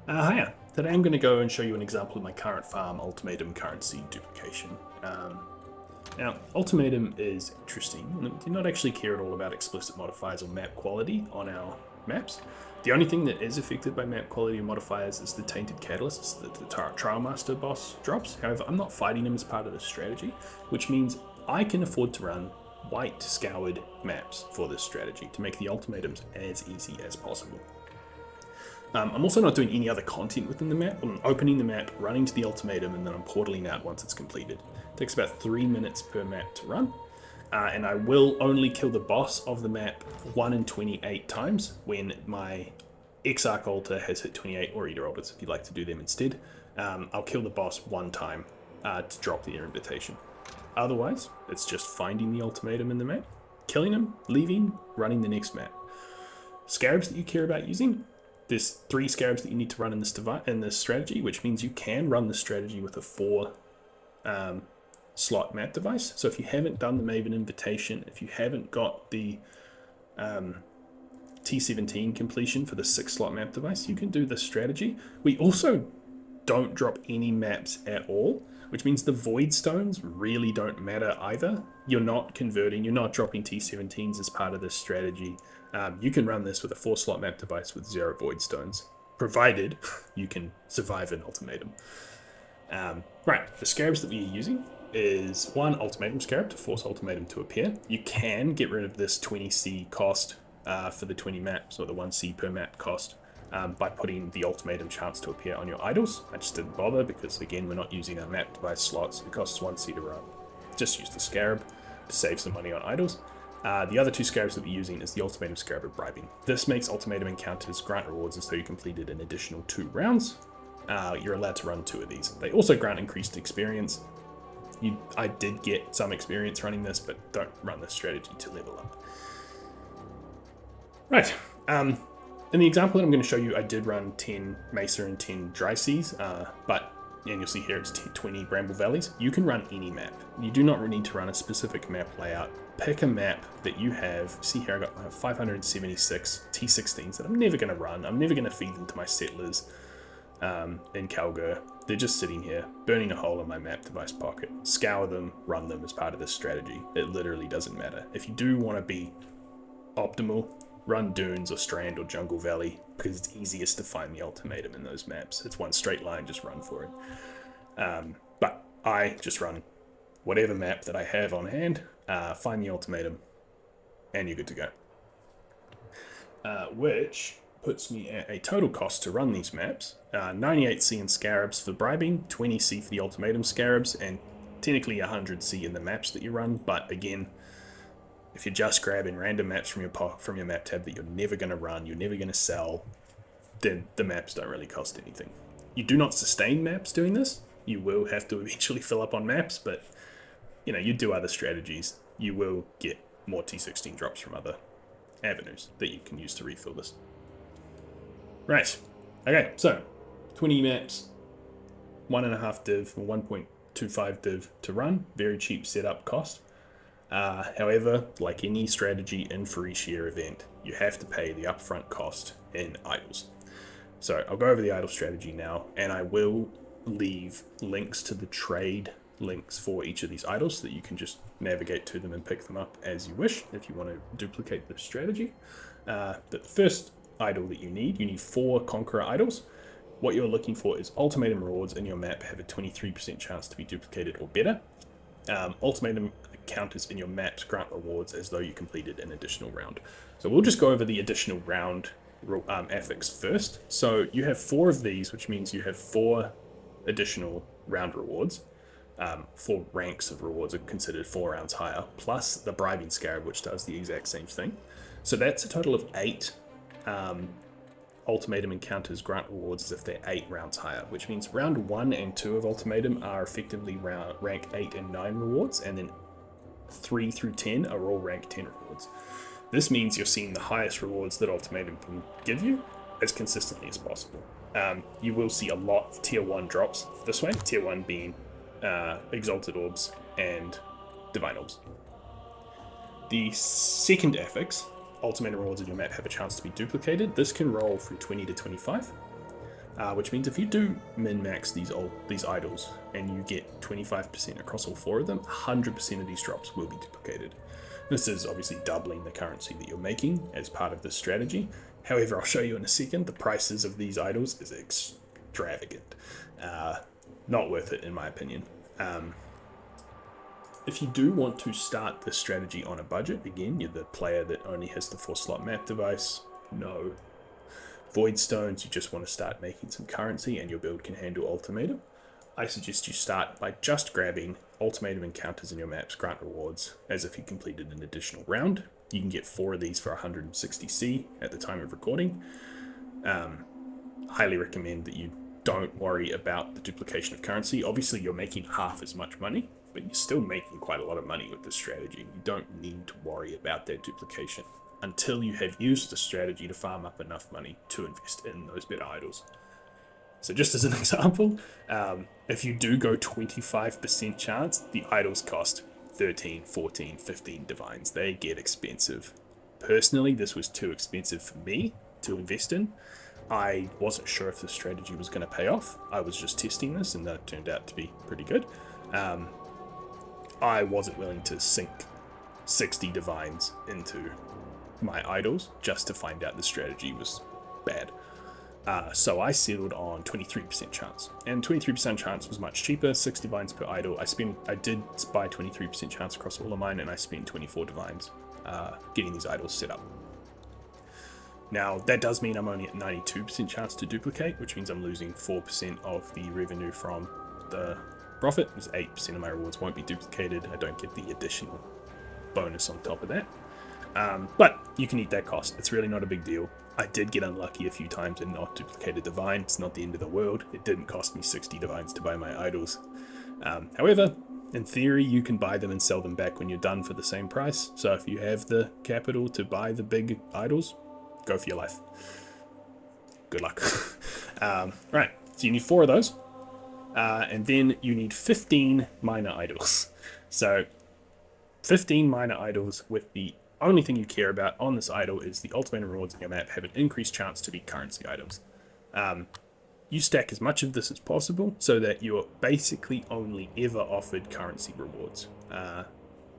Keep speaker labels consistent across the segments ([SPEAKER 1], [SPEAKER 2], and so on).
[SPEAKER 1] Hiya. Today I'm going to go and show you an example of my current farm, Ultimatum Currency Duplication. Now, Ultimatum is interesting, and we do not actually care at all about explicit modifiers or map quality on our maps. The only thing that is affected by map quality or modifiers is the Tainted Catalysts that the Trialmaster boss drops. However, I'm not fighting him as part of this strategy, which means I can afford to run white scoured maps for this strategy to make the ultimatums as easy as possible. I'm also not doing any other content within the map. I'm opening the map, running to the ultimatum, and then I'm portaling out once it's completed. It takes about 3 minutes per map to run, and I will only kill the boss of the map 1 in 28 times when my Exarch Altar has hit 28, or Eater Altars if you'd like to do them instead. I'll kill the boss 1 time to drop the invitation. Otherwise, it's just finding the ultimatum in the map, killing him, leaving, running the next map. Scarabs that you care about using. There's 3 scarabs that you need to run in this strategy, which means you can run the strategy with a 4 slot map device. So if you haven't done the Maven Invitation, if you haven't got the T17 completion for the 6 slot map device, you can do this strategy. We also don't drop any maps at all, which means the void stones really don't matter either. You're not converting, you're not dropping T17s as part of this strategy. You can run this with a 4 slot map device with 0 void stones, provided you can survive an ultimatum. Right, the scarabs that we are using is 1 ultimatum scarab to force ultimatum to appear. You can get rid of this 20C cost for the 20 maps, or the 1C per map cost, by putting the ultimatum chance to appear on your idols. I just didn't bother because, again, we're not using our map device slots. It costs 1C to run. Just use the scarab to save some money on idols. The other 2 scarabs that we're using is the Ultimatum Scarab of Bribing. This makes ultimatum encounters grant rewards as though you completed an additional 2 rounds. You're allowed to run 2 of these. They also grant increased experience. I did get some experience running this, but don't run this strategy to level up. Right. In the example that I'm going to show you, I did run 10 Mesa and 10 Dry Seas, and you'll see here it's 20 Bramble Valleys. You can run any map. You do not need to run a specific map layout. Pick a map that you have. See here, I got 576 T16s that I'm never going to run. I'm never going to feed them to my settlers in Calgur. They're just sitting here, burning a hole in my map device pocket. Scour them, run them as part of this strategy. It literally doesn't matter. If you do want to be optimal, run Dunes or Strand or Jungle Valley, because it's easiest to find the ultimatum in those maps. It's one straight line, just run for it. But I just run whatever map that I have on hand, find the ultimatum, and you're good to go. Which puts me at a total cost to run these maps. 98C in Scarabs for bribing, 20C for the ultimatum Scarabs, and technically 100C in the maps that you run, but again, if you're just grabbing random maps from your map tab that you're never going to run, you're never going to sell, then the maps don't really cost anything. You do not sustain maps doing this. You will have to eventually fill up on maps, but you do other strategies. You will get more T16 drops from other avenues that you can use to refill this. Right. Okay, so 20 maps, 1.5 div or 1.25 div to run. Very cheap setup cost. However, like any strategy in Phrecia event, you have to pay the upfront cost in idols. So I'll go over the idol strategy now, and I will leave links to the trade links for each of these idols so that you can just navigate to them and pick them up as you wish if you want to duplicate the strategy. But the first idol that you need 4 Conqueror idols. What you're looking for is ultimatum rewards in your map have a 23% chance to be duplicated or better. Ultimatum counters in your maps grant rewards as though you completed an additional round. So we'll just go over the additional round affix first. So you have 4 of these, which means you have 4 additional round rewards. 4 ranks of rewards are considered 4 rounds higher, plus the bribing scarab, which does the exact same thing. So that's a total of 8 ultimatum encounters grant rewards as if they're 8 rounds higher, which means round 1 and 2 of ultimatum are effectively rank 8 and 9 rewards, and then 3 through 10 are all rank 10 rewards. This means you're seeing the highest rewards that ultimatum can give you as consistently as possible. You will see a lot of tier 1 drops this way, tier 1 being exalted orbs and divine orbs. The second affix, ultimatum rewards in your map have a chance to be duplicated. This can roll from 20 to 25. which means if you do min-max these idols and you get 25% across all 4 of them, 100% of these drops will be duplicated. This is obviously doubling the currency that you're making as part of this strategy. However, I'll show you in a second, the prices of these idols is extravagant. Not worth it in my opinion. If you do want to start this strategy on a budget, again, you're the player that only has the 4-slot map device, no void stones, you just want to start making some currency and your build can handle ultimatum, I suggest you start by just grabbing ultimatum encounters in your maps, grant rewards, as if you completed an additional round. You can get 4 of these for 160C at the time of recording. Highly recommend that you don't worry about the duplication of currency. Obviously, you're making half as much money, but you're still making quite a lot of money with this strategy. You don't need to worry about that duplication until you have used the strategy to farm up enough money to invest in those better idols. So just as an example, if you do go 25% chance, the idols cost 13, 14, 15 divines. They get expensive. Personally, this was too expensive for me to invest in. I wasn't sure if the strategy was going to pay off. I was just testing this and that turned out to be pretty good. I wasn't willing to sink 60 divines into my idols just to find out the strategy was bad. So I settled on 23% chance, and 23% chance was much cheaper, 6 divines per idol. I did buy 23% chance across all of mine, and I spent 24 divines getting these idols set up. Now that does mean I'm only at 92% chance to duplicate, which means I'm losing 4% of the revenue from the profit, because 8% of my rewards won't be duplicated. I don't get the additional bonus on top of that. But you can eat that cost. It's really not a big deal. I did get unlucky a few times and not duplicate a divine. It's not the end of the world. It didn't cost me 60 divines to buy my idols. However, in theory, you can buy them and sell them back when you're done for the same price. So if you have the capital to buy the big idols, go for your life. Good luck. Right, so you need 4 of those. And then you need 15 minor idols. So 15 minor idols with the only thing you care about on this idol is the ultimatum rewards in your map have an increased chance to be currency items. You stack as much of this as possible so that you're basically only ever offered currency rewards.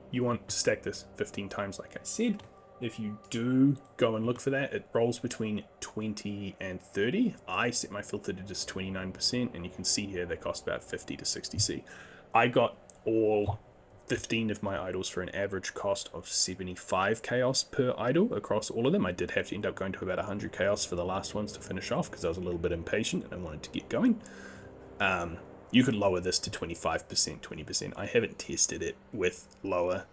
[SPEAKER 1] You want to stack this 15 times like I said. If you do go and look for that, it rolls between 20 and 30. I set my filter to just 29%, and you can see here they cost about 50 to 60C. I got all 15 of my idols for an average cost of 75 chaos per idol across all of them. I did have to end up going to about 100 chaos for the last ones to finish off because I was a little bit impatient and I wanted to get going. You could lower this to 25%, 20%. I haven't tested it with lower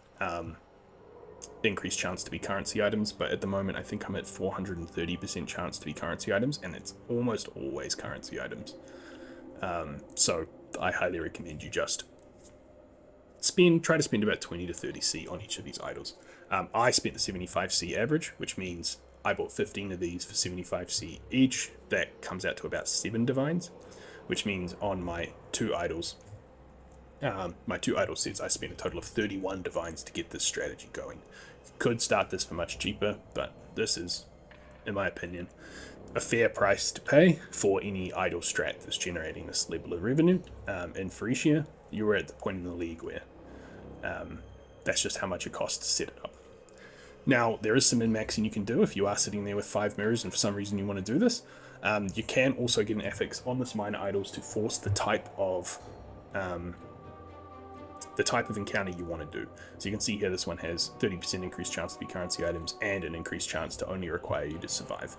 [SPEAKER 1] increased chance to be currency items, but at the moment I think I'm at 430% chance to be currency items, and it's almost always currency items. So I highly recommend you just try to spend about 20 to 30C on each of these idols. I spent the 75C average, which means I bought 15 of these for 75C each. That comes out to about 7 divines, which means on my 2 idols, my 2 idol sets, I spent a total of 31 divines to get this strategy going. You could start this for much cheaper, but this is, in my opinion, a fair price to pay for any idol strat that's generating this level of revenue. In Phrecia, you were at the point in the league where that's just how much it costs to set it up. Now, there is some min-maxing you can do if you are sitting there with 5 mirrors and for some reason you want to do this. You can also get an affix on this minor idols to force the type of encounter you want to do. So you can see here this one has 30% increased chance to be currency items and an increased chance to only require you to survive.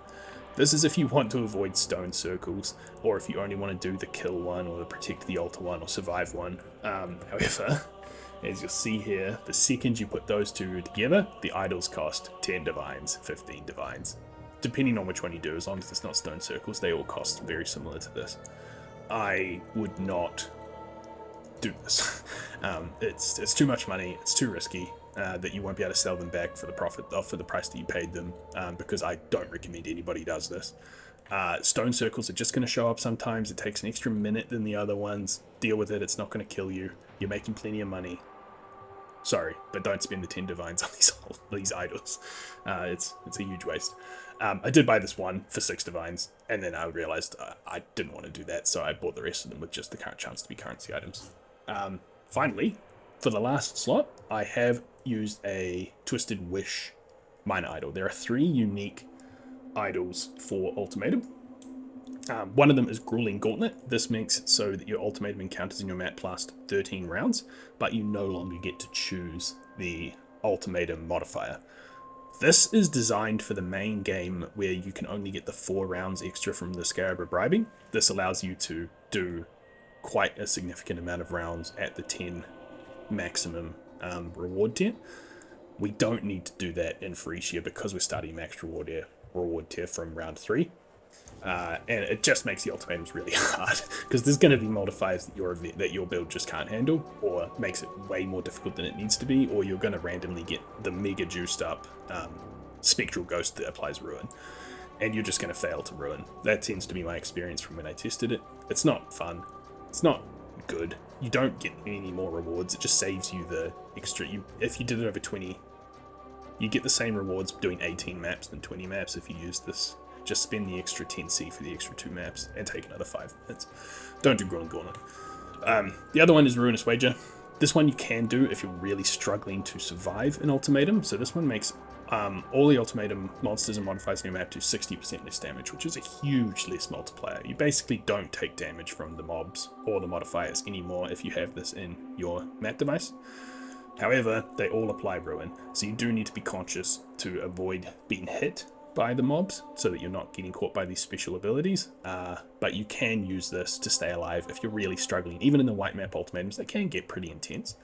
[SPEAKER 1] This is if you want to avoid stone circles, or if you only want to do the kill one, or the protect the altar one, or survive one. However, as you'll see here, the second you put those 2 together, the idols cost 10 divines, 15 divines. Depending on which one you do, as long as it's not stone circles, they all cost very similar to this. I would not do this. It's too much money, it's too risky, that you won't be able to sell them back for the profit, for the price that you paid them, because I don't recommend anybody does this. Stone circles are just going to show up sometimes. It takes an extra minute than the other ones. Deal with it, it's not going to kill you. You're making plenty of money. Sorry, but don't spend the 10 divines on these idols. It's a huge waste. I did buy this one for 6 divines, and then I realized I didn't want to do that, so I bought the rest of them with just the current chance to be currency items. Finally, for the last slot, I have used a Twisted Wish minor idol. There are 3 unique idols for Ultimatum. One of them is Grueling Gauntlet. This makes it so that your Ultimatum encounters in your map last 13 rounds, but you no longer get to choose the Ultimatum modifier. This is designed for the main game where you can only get the 4 rounds extra from the Scarab of Bribing. This allows you to do quite a significant amount of rounds at the 10 maximum reward tier. We don't need to do that in Phrecia because we're starting max reward tier from round 3. And it just makes the ultimatums really hard because there's going to be modifiers that your build just can't handle, or makes it way more difficult than it needs to be, or you're going to randomly get the mega juiced up spectral ghost that applies ruin, and you're just going to fail to ruin. That tends to be my experience from when I tested it. It's not fun. It's not good. You don't get any more rewards. It just saves you the extra. If you did it over 20, you get the same rewards doing 18 maps than 20 maps if you use this. Just spend the extra 10C for the extra 2 maps and take another 5 minutes. Don't do Grueling Gauntlet. The other one is Ruinous Wager. This one you can do if you're really struggling to survive an ultimatum. So this one makes all the ultimatum monsters and modifiers in your map do 60% less damage, which is a huge less multiplier. You basically don't take damage from the mobs or the modifiers anymore if you have this in your map device. However, they all apply ruin, so you do need to be conscious to avoid being hit by the mobs so that you're not getting caught by these special abilities, but you can use this to stay alive if you're really struggling. Even in the white map ultimatums, they can get pretty intense,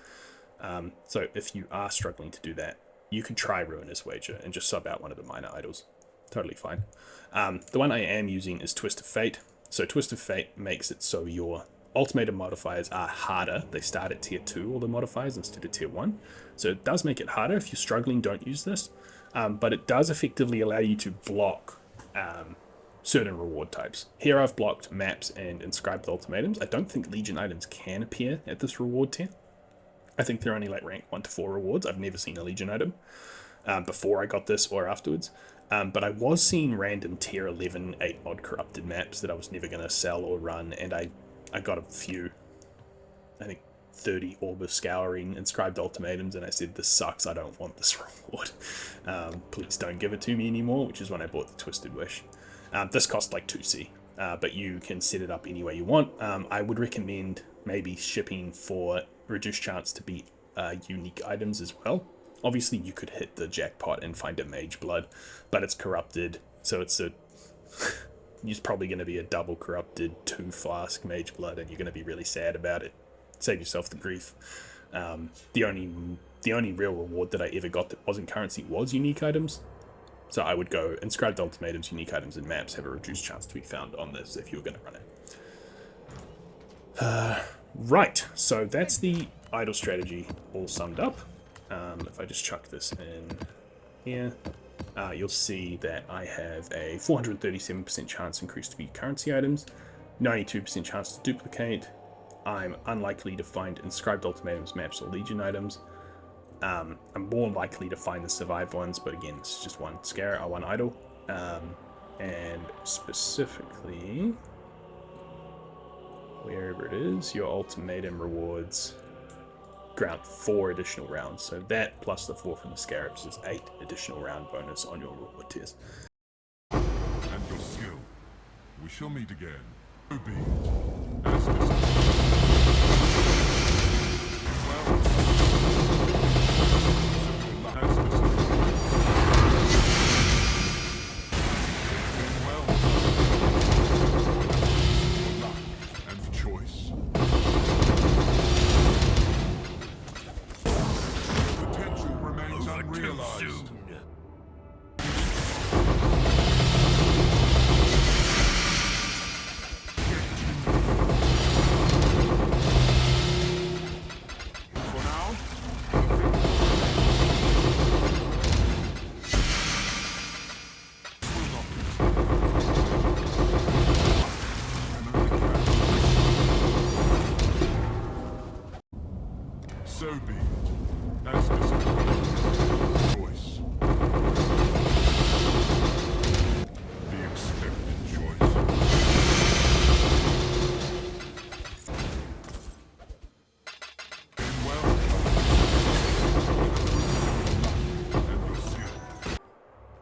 [SPEAKER 1] so if you are struggling to do that, you can try Ruinous Wager and just sub out one of the minor idols. Totally fine. The one I am using is Twist of Fate. So Twist of Fate makes it so your ultimatum modifiers are harder. They start at tier 2, all the modifiers, instead of tier 1, so it does make it harder. If you're struggling, don't use this. But it does effectively allow you to block certain reward types. Here I've blocked maps and inscribed ultimatums. I don't think Legion items can appear at this reward tier. I think they're only like rank 1 to 4 rewards. I've never seen a Legion item before I got this or afterwards. But I was seeing random tier 11 8 mod corrupted maps that I was never going to sell or run, and I got a few, I think 30 orb of scouring inscribed ultimatums, and I said, this sucks, I don't want this reward. Please don't give it to me anymore, which is when I bought the Twisted Wish. This cost like 2C, but you can set it up any way you want. I would recommend maybe shipping for reduced chance to beat unique items as well. Obviously you could hit the jackpot and find a Mage Blood, but it's corrupted, so it's probably going to be a double corrupted 2 flask Mage Blood, and you're going to be really sad about it. Save yourself the grief. The only real reward that I ever got that wasn't currency was unique items. So I would go inscribed ultimatums, unique items, and maps have a reduced chance to be found on this if you were going to run it. Right, so that's the idle strategy all summed up. If I just chuck this in here, you'll see that I have a 437% chance increase to be currency items, 92% chance to duplicate. I'm unlikely to find inscribed ultimatums, maps, or Legion items. I'm more likely to find the survived ones, but again, it's just one Scour, one idol. And specifically, wherever it is, your ultimatum rewards grant 4 additional rounds. So that plus the 4 from the Scarabs is 8 additional round bonus on your reward tiers.
[SPEAKER 2] And your skill. We shall meet again. So be it. As discussed.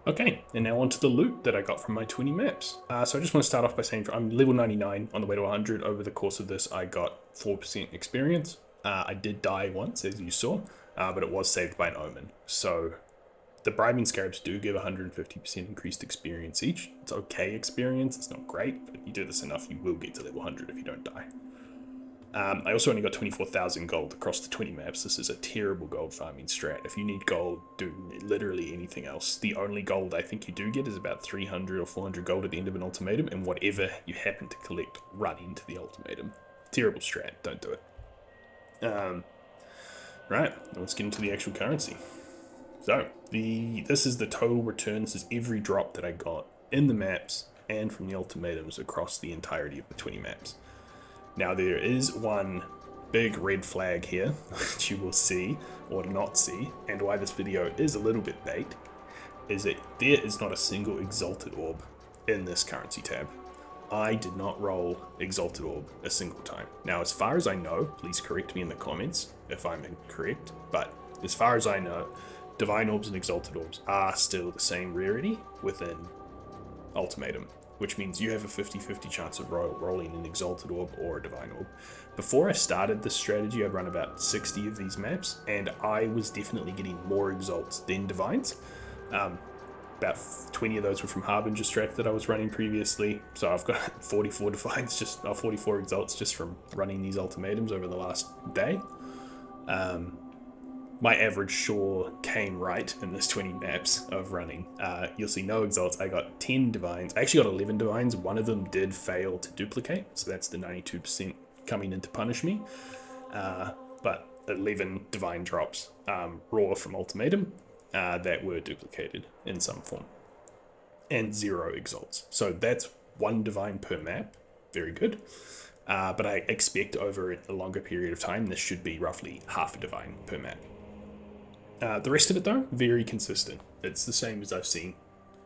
[SPEAKER 1] Okay, and now on to the loot that I got from my 20 maps. So I just want to start off by saying I'm level 99 on the way to 100. Over the course of this, I got 4% experience. I did die once, as you saw, but it was saved by an omen. So the bribing scarabs do give 150% increased experience each. It's okay experience, it's not great, but you do this enough, you will get to level 100 if you don't die. I also only got 24,000 gold across the 20 maps. This is a terrible gold farming strat. If you need gold, do literally anything else. The only gold I think you do get is about 300 or 400 gold at the end of an ultimatum, and whatever you happen to collect, run into the ultimatum. Terrible strat, don't do it. Right, let's get into the actual currency. So, this is the total return. This is every drop that I got in the maps and from the ultimatums across the entirety of the 20 maps. Now there is one big red flag here, which you will see or not see, and why this video is a little bit bait, is that there is not a single Exalted Orb in this currency tab. I did not roll Exalted Orb a single time. Now as far as I know, please correct me in the comments if I'm incorrect, but as far as I know, Divine Orbs and Exalted Orbs are still the same rarity within Ultimatum, which means you have a 50-50 chance of rolling an Exalted Orb or a Divine Orb. Before I started this strategy, I'd run about 60 of these maps, and I was definitely getting more Exalts than Divines. About 20 of those were from Harbinger strat that I was running previously, so I've got 44 Divines, 44 Exalts just from running these Ultimatums over the last day. My average sure came right in this 20 maps of running. You'll see no Exalts. I got 10 Divines. I actually got 11 Divines. One of them did fail to duplicate, so that's the 92% coming in to punish me. But 11 Divine drops, raw from Ultimatum, that were duplicated in some form. And 0 Exalts. So that's 1 Divine per map. Very good. But I expect over a longer period of time, this should be roughly half a Divine per map. The rest of it, though, very consistent. It's the same as I've seen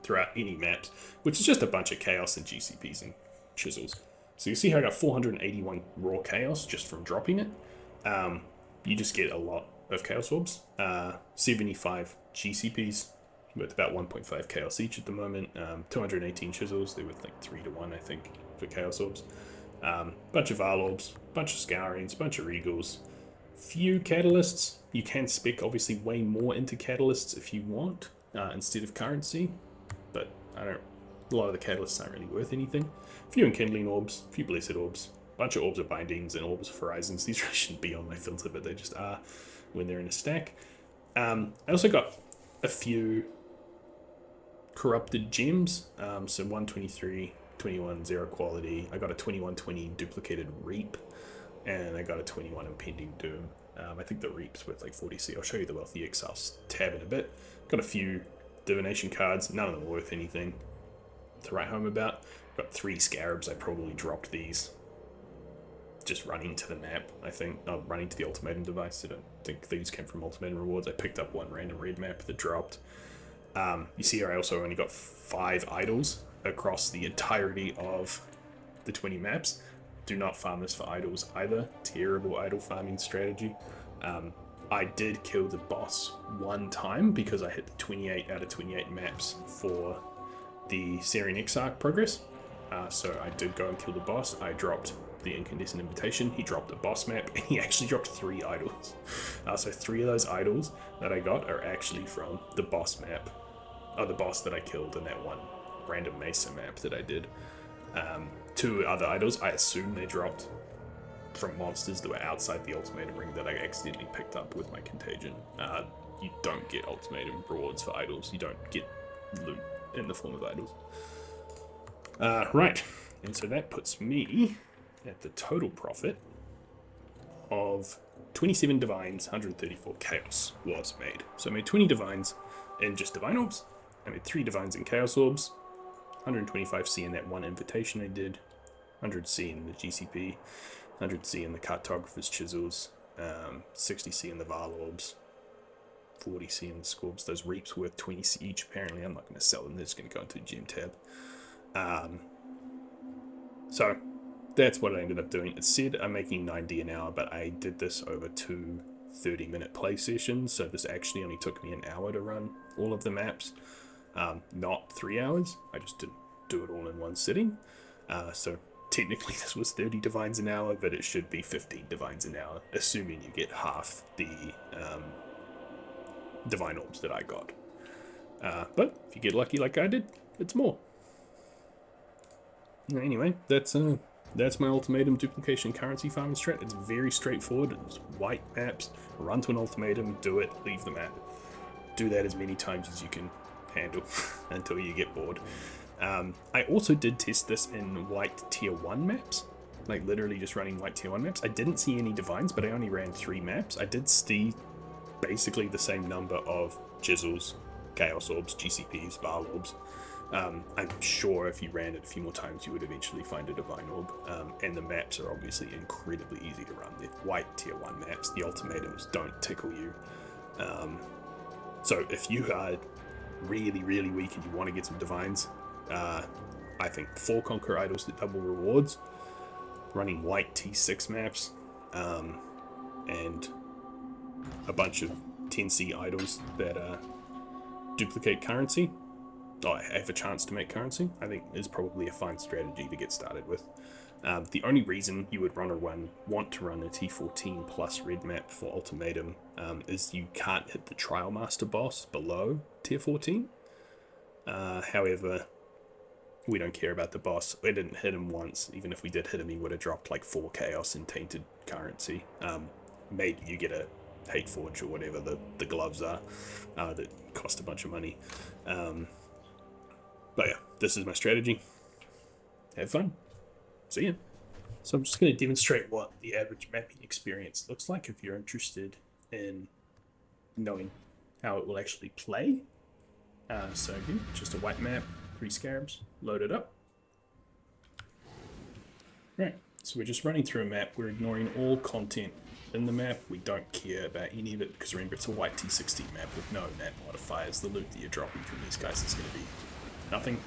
[SPEAKER 1] throughout any maps, which is just a bunch of chaos and GCPs and chisels. So you see how I got 481 raw chaos just from dropping it. You just get a lot of chaos orbs. 75 GCPs with about 1.5 chaos each at the moment. 218 chisels. They're with like 3 to 1, I think, for chaos orbs. Bunch of Val orbs, bunch of scourings, bunch of regals. Few catalysts. You can spec obviously way more into catalysts if you want instead of currency, but a lot of the catalysts aren't really worth anything. A few enkindling orbs, a few blessed orbs, a bunch of orbs of bindings and orbs of horizons. These really shouldn't be on my filter, but they just are when they're in a stack. I also got a few corrupted gems, so 123, 21 0 quality. I got a 2120 duplicated reap, and I got a 21 impending doom. I think the reap's worth like 40C. I'll show you the wealthy Exile tab in a bit. Got a few divination cards. None of them are worth anything to write home about. Got 3 scarabs. I probably dropped these just running to the map, I think. Running to the ultimatum device. I don't think these came from ultimatum rewards. I picked up 1 random red map that dropped. You see here I also only got 5 idols across the entirety of the 20 maps. Do not farm this for idols either. Terrible idol farming strategy. I did kill the boss 1 time because I hit the 28 out of 28 maps for the Syrian Exarch progress. So I did go and kill the boss. I dropped the Incandescent Invitation. He dropped the boss map, and he actually dropped 3 idols. So 3 of those idols that I got are actually from the boss map. The boss that I killed in that 1 random Mesa map that I did. 2 other idols, I assume they dropped from monsters that were outside the ultimatum ring that I accidentally picked up with my contagion. You don't get ultimatum rewards for idols. You don't get loot in the form of idols. Right, and so that puts me at the total profit of 27 divines, 134 chaos was made. So I made 20 divines in just divine orbs. I made 3 divines in chaos orbs. 125C in that 1 invitation I did, 100C in the GCP, 100C in the cartographer's chisels, 60C in the Val orbs, 40C in the scorbs. Those reaps worth 20C each apparently. I'm not going to sell them, they're just going to go into the gem tab. So that's what I ended up doing. It said I'm making 90 an hour, but I did this over 2 30-minute play sessions, so this actually only took me an hour to run all of the maps. not 3 hours. I just didn't do it all in one sitting. So technically this was 30 divines an hour, but it should be 15 divines an hour, assuming you get half the divine orbs that I got. But if you get lucky like I did, it's more. Anyway, that's my ultimatum duplication currency farming strat. It's very straightforward. It's white maps, run to an ultimatum, do it, leave the map. Do that as many times as you can handle until you get bored. I also did test this in white tier 1 maps, like literally just running white tier 1 maps. I didn't see any divines, but I only ran 3 maps. I did see basically the same number of Jizzles, Chaos Orbs, GCPs, Baal Orbs. I'm sure if you ran it a few more times, you would eventually find a Divine Orb. And the maps are obviously incredibly easy to run. They're white tier 1 maps. The Ultimatums don't tickle you. So if you are really, really weak and you want to get some Divines, I think 4 Conquer Idols that double rewards, running white T6 maps, and a bunch of 10C idols that duplicate currency, or have a chance to make currency, I think is probably a fine strategy to get started with. The only reason you would want to run a T14 plus red map for Ultimatum is you can't hit the Trialmaster boss below tier 14. However, we don't care about the boss. We didn't hit him once. Even if we did hit him, he would have dropped like 4 chaos and tainted currency. Maybe you get a hate forge or whatever the gloves are that cost a bunch of money. But yeah, this is my strategy. Have fun. See ya. So I'm just going to demonstrate what the average mapping experience looks like if you're interested in knowing how it will actually play. So again, just a white map, 3 scarabs, load it up. Right, so we're just running through a map. We're ignoring all content in the map. We don't care about any of it because remember it's a white T16 map with no nat modifiers. The loot that you're dropping from these guys is going to be nothing.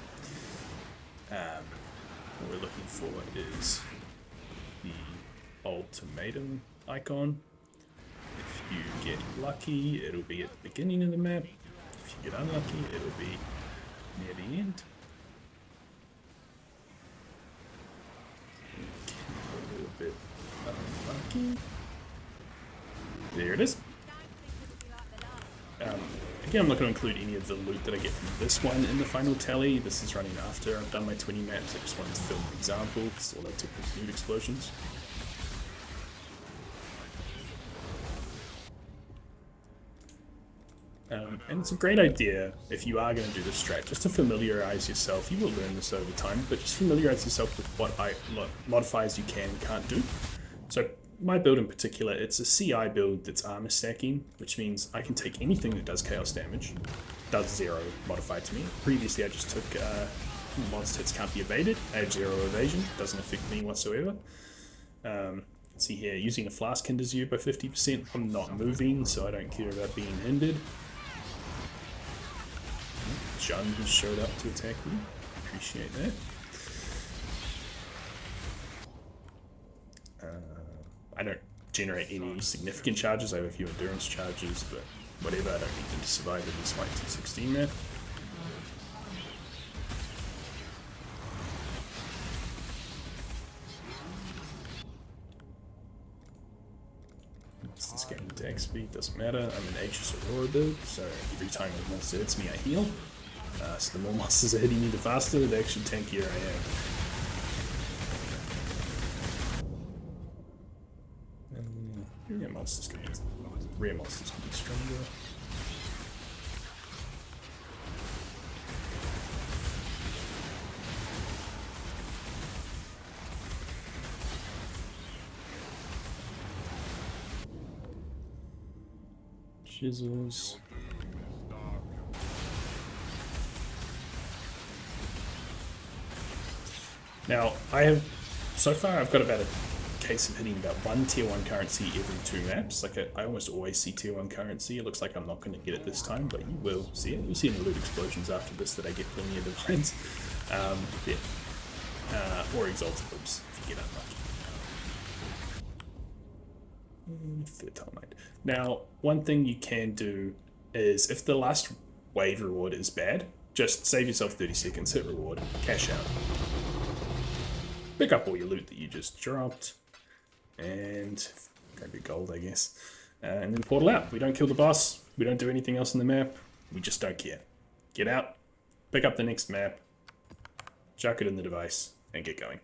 [SPEAKER 1] What we're looking for is the ultimatum icon. If you get lucky, it'll be at the beginning of the map. If you get unlucky, it'll be near the end. A little bit unlucky. There it is. Again, I'm not going to include any of the loot that I get from this one in the final tally. This is running after I've done my 20 maps. I just wanted to film an example because all I took was loot explosions. And it's a great idea if you are going to do this strat, just to familiarize yourself. You will learn this over time, but just familiarize yourself with what modifiers you can and can't do. So my build in particular, it's a CI build that's armor stacking, which means I can take anything that does chaos damage, does 0 modified to me. Previously I just took monster hits can't be evaded, I have 0 evasion, doesn't affect me whatsoever. See here, using a flask hinders you by 50%. I'm not moving, so I don't care about being hindered. Jun just showed up to attack me. Appreciate that. I don't generate any significant charges. I have a few endurance charges, but whatever. I don't need them to survive in this white T16 map. What's this game? Attack speed doesn't matter. I'm an Aegis Aurora build, so every time a monster hits me, I heal. So the more monsters are hitting me, the faster, the actually tankier I am. Yeah, monsters can be, rare monsters can be stronger. Chisels. Now, so far I've got about a case of hitting about 1 tier 1 currency every 2 maps. Like I almost always see tier 1 currency. It looks like I'm not going to get it this time, but you will see it. You'll see in the loot explosions after this that I get plenty of divines. Or exalted orbs if you get unlucky. Fertile Mind. Now, one thing you can do is if the last wave reward is bad, Just save yourself 30 seconds, hit reward, cash out. Pick up all your loot that you just dropped. And grab your gold, I guess. And then portal out. We don't kill the boss. We don't do anything else in the map. We just don't care. Get out, pick up the next map, chuck it in the device, and get going.